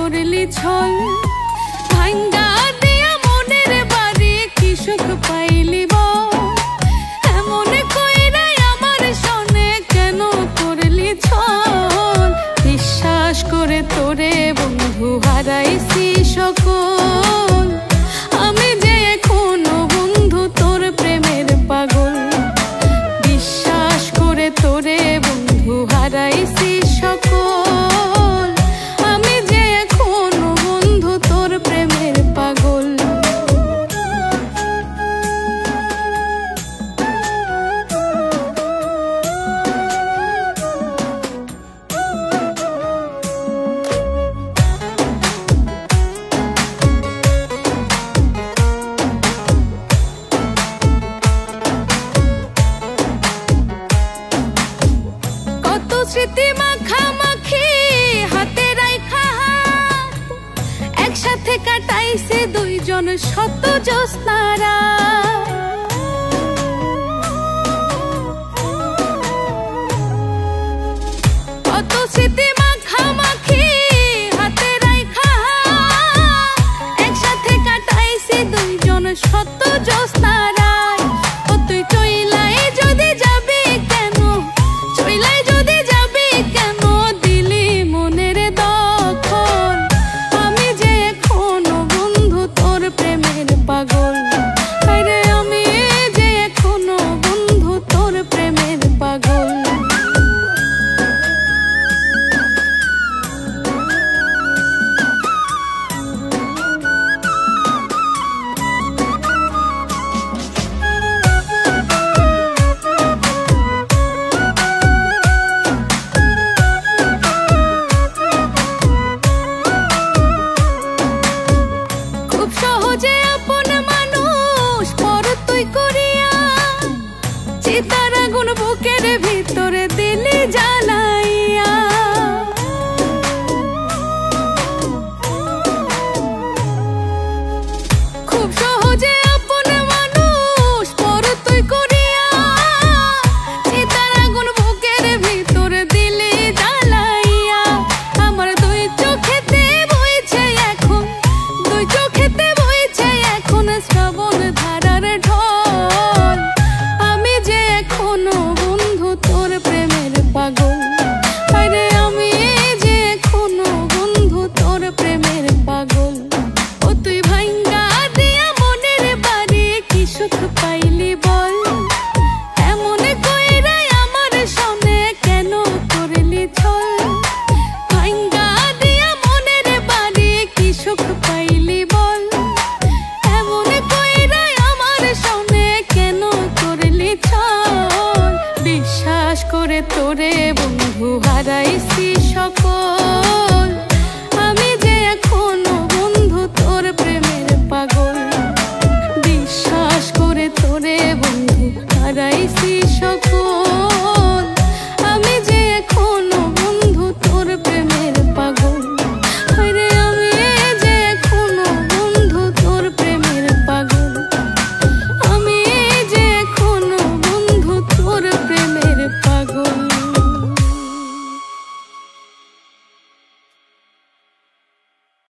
করলি ছল, ভাঙ্গা দিয়া মনের বাড়ি কি সুখ পাইলি বল। এমন কইরা আমার সনে কেন করলি ছল, বিশ্বাস করে তোরে বন্ধু হারাইছি সকল। আমি যে এখনো বন্ধু তোর প্রেমের পাগল, বিশ্বাস করে তোরে বন্ধু হারাইছি সকল। আমি যে এখনো বন্ধু তোর প্রেমের পাগল। স্মৃতি মাখামাখি হাতে রাইখা হাত, একসাথে কাটাইছে দুইজন শত জ্যোৎস্নারা। কত স্মৃতি